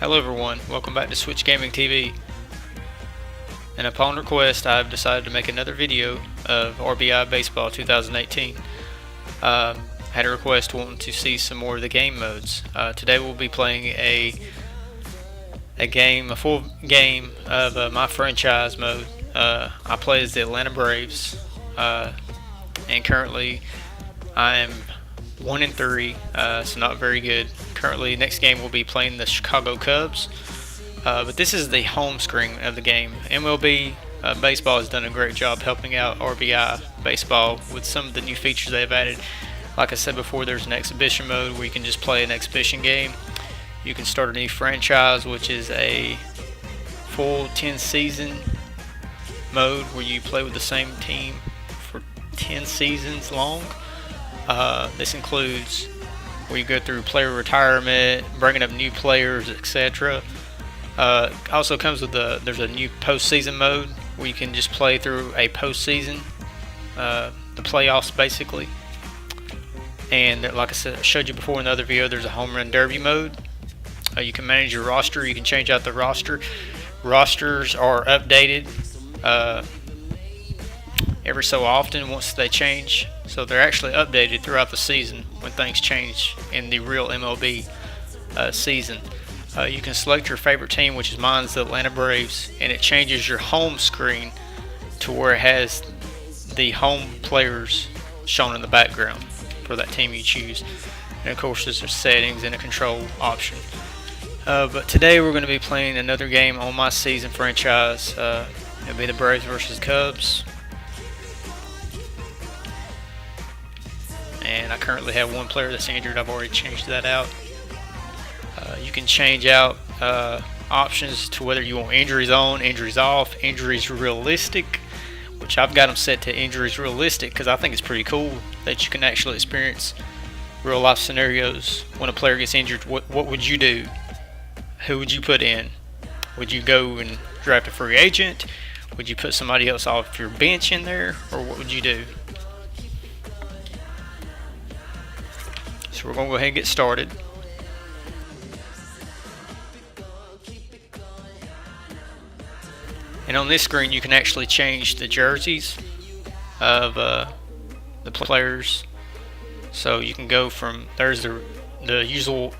Hello everyone, welcome back to SwitchGamingTv. And upon request, I've decided to make another video of RBI Baseball 2018. Had a request wanting to see some more of the game modes. Today we'll be playing a full game of my franchise mode. I play as the Atlanta Braves, and currently I am 1-3, so not very good. Currently, next game we'll be playing the Chicago Cubs, but this is the home screen of the game. MLB Baseball has done a great job helping out RBI Baseball with some of the new features they've added. Like I said before, there's an exhibition mode where you can just play an exhibition game. You can start a new franchise, which is a full 10-season mode where you play with the same team for 10 seasons long. This includes where you go through player retirement, bringing up new players, etc. Also comes with there's a new postseason mode where you can just play through a postseason, the playoffs basically. And like I said, I showed you before in the other video, there's a home run derby mode. You can manage your roster. You can change out the roster. Rosters are updated every so often once they change, so they're actually updated throughout the season when things change in the real MLB season. You can select your favorite team, which is mine's the Atlanta Braves, and it changes your home screen to where it has the home players shown in the background for that team you choose. And of course there's settings and a control option. But today we're going to be playing another game on my season franchise. It'll be the Braves versus Cubs. And I currently have one player that's injured. I've already changed that out. You can change out options to whether you want injuries on, injuries off, injuries realistic, which I've got them set to injuries realistic because I think it's pretty cool that you can actually experience real life scenarios when a player gets injured. What would you do? Who would you put in? Would you go and draft a free agent? Would you put somebody else off your bench in there? Or what would you do? So we're going to go ahead and get started. And on this screen you can actually change the jerseys of the players. So you can go from, there's the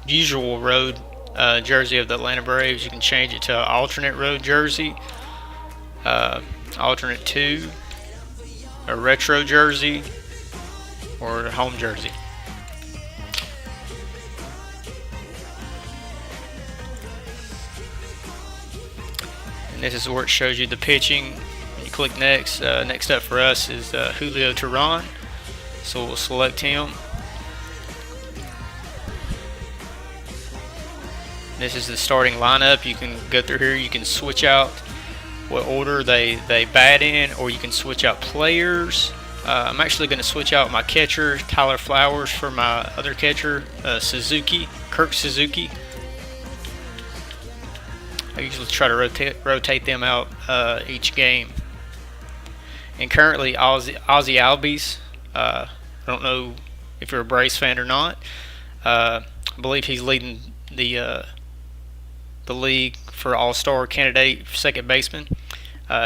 usual road jersey of the Atlanta Braves. You can change it to an alternate road jersey, alternate 2, a retro jersey, or a home jersey. And this is where it shows you the pitching. When you click next, next up for us is Julio Teheran, so we'll select him. This is the starting lineup. You can go through here, you can switch out what order they bat in, or you can switch out players. I'm actually going to switch out my catcher, Tyler Flowers, for my other catcher, Kirk Suzuki. I usually try to rotate them out each game. And currently Ozzie Albies, I don't know if you're a Braves fan or not, I believe he's leading the league for all-star candidate second baseman.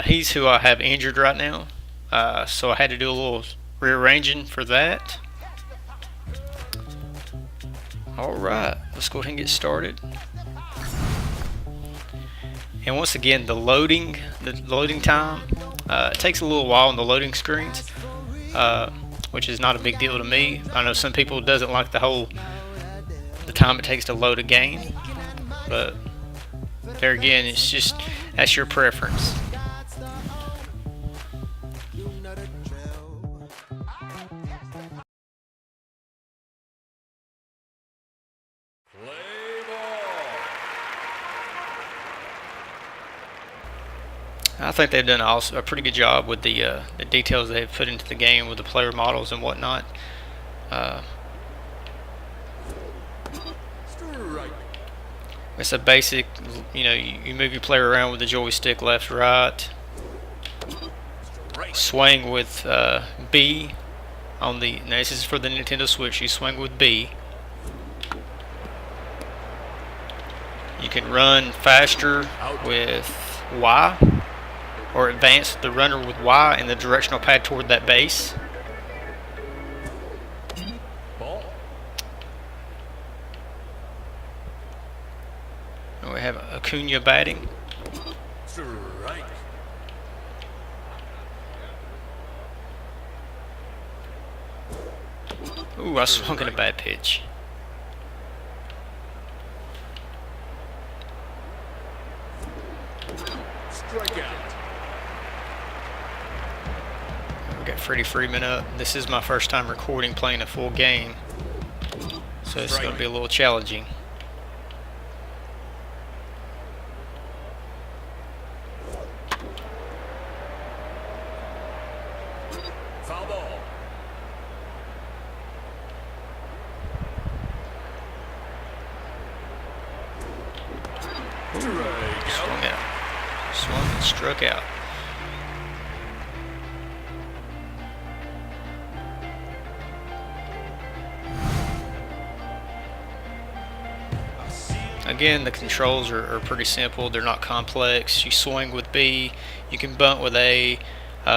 He's who I have injured right now, so I had to do a little rearranging for that. Alright, let's go ahead and get started. And once again, the loading time, it takes a little while on the loading screens, which is not a big deal to me. I know some people doesn't like the time it takes to load a game, but there again, it's just, that's your preference. I think they've done a pretty good job with the details they've put into the game with the player models and whatnot. It's a basic, you move your player around with the joystick left, right. Swing with B on the, now this is for the Nintendo Switch, you swing with B. You can run faster with Y, or advance the runner with Y and the directional pad toward that base. And we have Acuna batting. Ooh, I swung at a bad pitch. We got Freddie Freeman up. This is my first time recording playing a full game, so it's going to be a little challenging. Foul ball. Swung out. Swung and struck out. Again, the controls are pretty simple. They're not complex. You swing with B, you can bunt with A,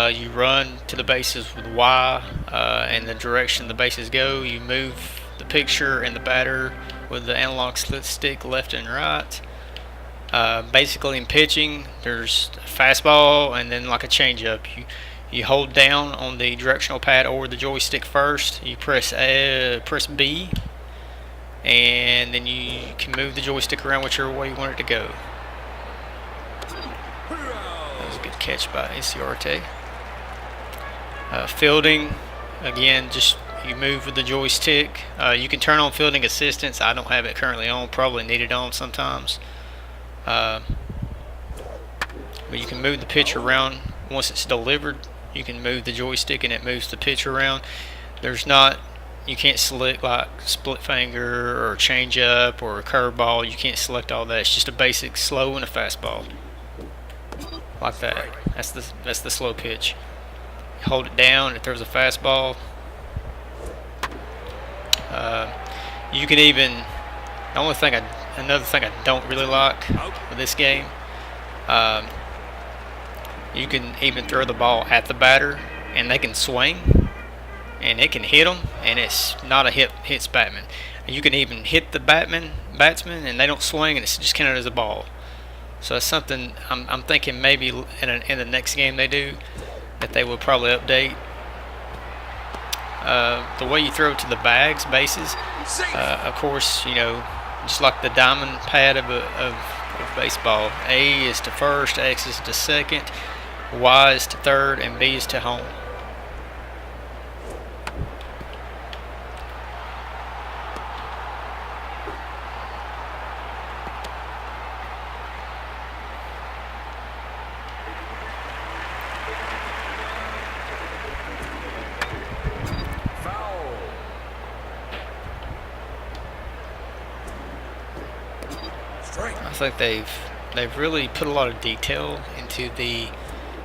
you run to the bases with Y, and the direction the bases go. You move the pitcher and the batter with the analog stick left and right. Basically in pitching, there's a fastball and then like a changeup. You hold down on the directional pad or the joystick first. You press B, and then you can move the joystick around whichever way you want it to go. That was a good catch by Inciarte. Fielding, again, just you move with the joystick. You can turn on fielding assistance. I don't have it currently on. Probably need it on sometimes. But you can move the pitch around once it's delivered. You can move the joystick and it moves the pitch around. You can't select like split finger or change up or a curveball. You can't select all that. It's just a basic slow and a fastball, like that. That's the slow pitch. Hold it down if there's a fastball. You can even, another thing I don't really like with this game, you can even throw the ball at the batter and they can swing and it can hit them, and it's not a hits batsman. You can even hit the batsman and they don't swing, and it's just counted as a ball. So that's something I'm thinking maybe in the next game they do, that they will probably update. The way you throw it to the bases, of course, just like the diamond pad of baseball. A is to first, X is to second, Y is to third, and B is to home. I think they've really put a lot of detail into the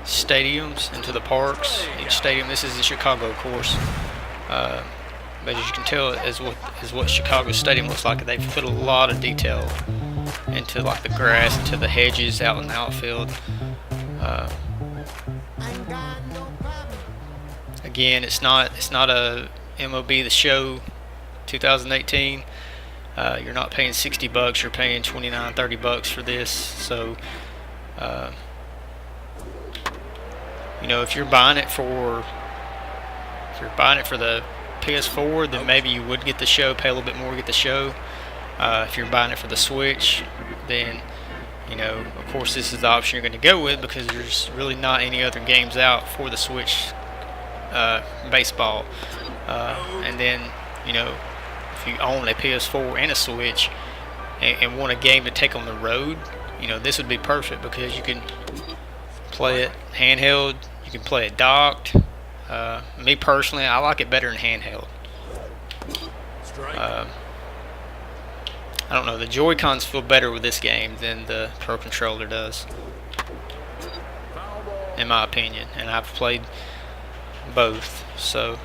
stadiums, into the parks. Each stadium. This is the Chicago, of course, but as you can tell, is what Chicago Stadium looks like. They've put a lot of detail into like the grass, into the hedges out in the outfield. Again, it's not a MLB The Show 2018. You're not paying $60. You're paying $29, $30 for this. So, if you're buying it for the PS4, then maybe you would get the show, pay a little bit more to get the show. If you're buying it for the Switch, then of course this is the option you're going to go with, because there's really not any other games out for the Switch baseball. And then if you own a PS4 and a Switch and want a game to take on the road, this would be perfect, because you can play it handheld, you can play it docked. Me personally, I like it better in handheld. I don't know, the Joy-Cons feel better with this game than the Pro Controller does, in my opinion, and I've played both, so.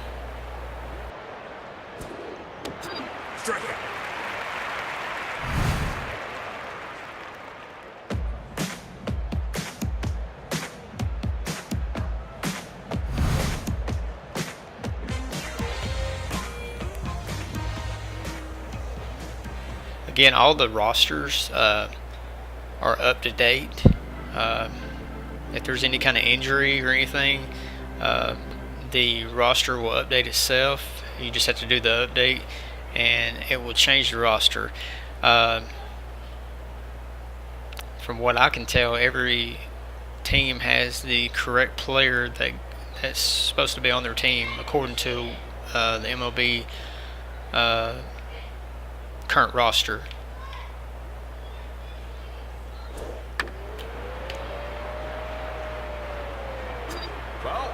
again, all the rosters are up to date. If there's any kind of injury or anything, the roster will update itself. You just have to do the update, and it will change the roster. From what I can tell, every team has the correct player that's supposed to be on their team according to the MLB current roster. Foul.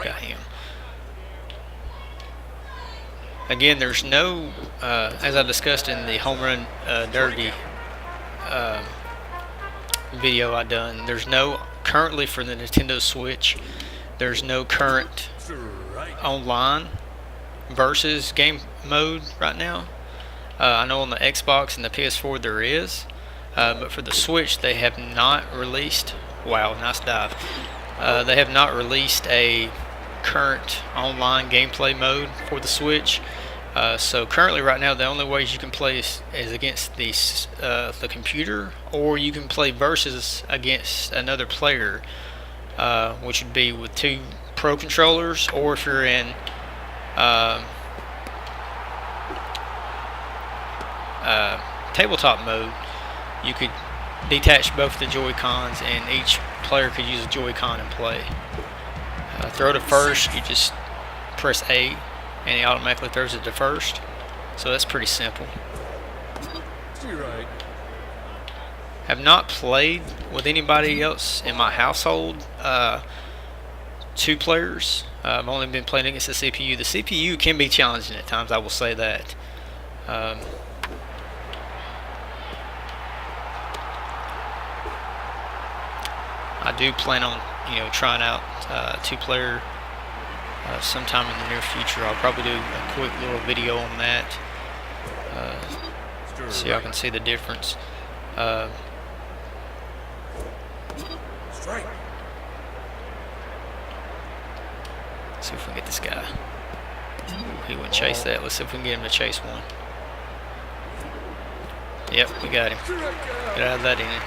Got him. Again, there's no, as I discussed in the home run derby video I done, there's no, currently for the Nintendo Switch, there's no current online versus game mode right now. I know on the Xbox and the PS4 there is, but for the Switch they have not released, wow, nice dive, they have not released a current online gameplay mode for the Switch. So currently right now the only ways you can play is against the computer, or you can play versus against another player, which would be with 2 Pro controllers, or if you're in tabletop mode, you could detach both the Joy-Cons and each player could use a Joy-Con and play. Throw to first, you just press A and it automatically throws it to first. So that's pretty simple. Have not played with anybody else in my household 2 players. I've only been playing against the CPU. The CPU can be challenging at times, I will say that. I do plan on, trying out 2-player sometime in the near future. I'll probably do a quick little video on that, so y'all can see the difference. Strike. See if we can get this guy. He wouldn't chase that. Let's see if we can get him to chase one. Yep, we got him. Get out of that inning.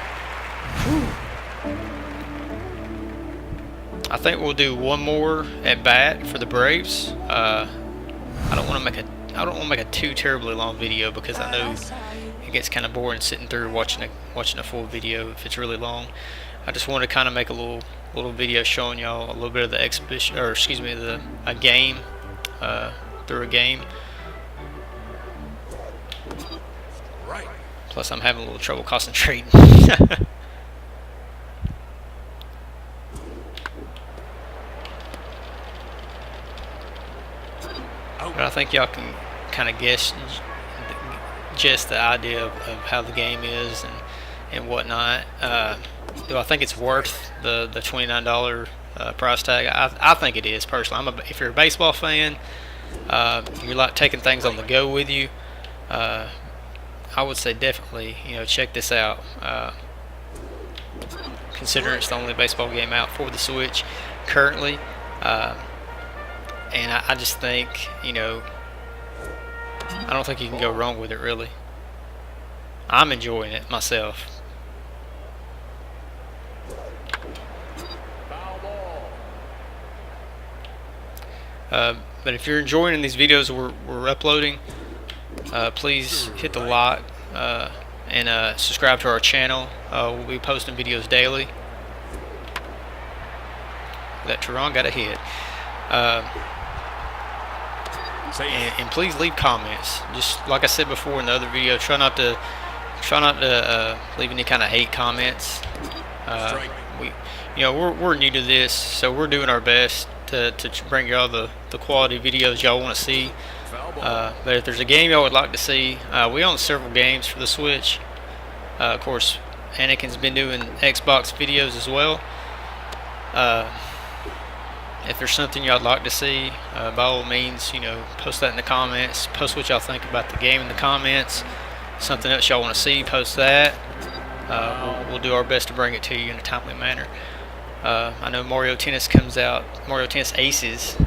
I think we'll do one more at bat for the Braves. I don't want to make a too terribly long video, because I know it gets kind of boring sitting through watching a full video if it's really long. I just want to kind of make a little video showing y'all a little bit of the exhibition, or excuse me, a game through a game. Right. Plus, I'm having a little trouble concentrating. But I think y'all can kind of guess just the idea of how the game is and whatnot. Do I think it's worth the $29 price tag? I think it is, personally. If you're a baseball fan, you like taking things on the go with you, I would say definitely, check this out. Considering it's the only baseball game out for the Switch currently. And I just think, I don't think you can go wrong with it, really. I'm enjoying it myself. Foul ball. But if you're enjoying these videos we're uploading, please hit the like and subscribe to our channel. We'll be posting videos daily. That Teron got a hit. And please leave comments. Just like I said before in the other video, try not to leave any kind of hate comments. We're new to this, so we're doing our best to bring y'all the quality videos y'all want to see. But if there's a game y'all would like to see, we own several games for the Switch. Of course, Anakin's been doing Xbox videos as well. If there's something y'all would like to see, by all means, post that in the comments. Post what y'all think about the game in the comments. Something else y'all want to see, post that. We'll do our best to bring it to you in a timely manner. I know Mario Tennis comes out. Mario Tennis Aces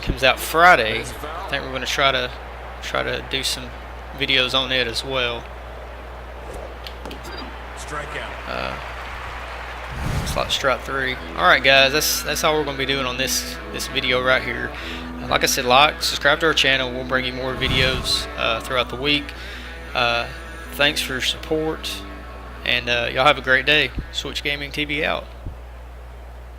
comes out Friday. I think we're going to try to do some videos on it as well. Strikeout. Slot strike 3. All right, guys, that's all we're going to be doing on this video right here. Like I said, like, subscribe to our channel. We'll bring you more videos throughout the week. Thanks for your support, and y'all have a great day. Switch Gaming TV out.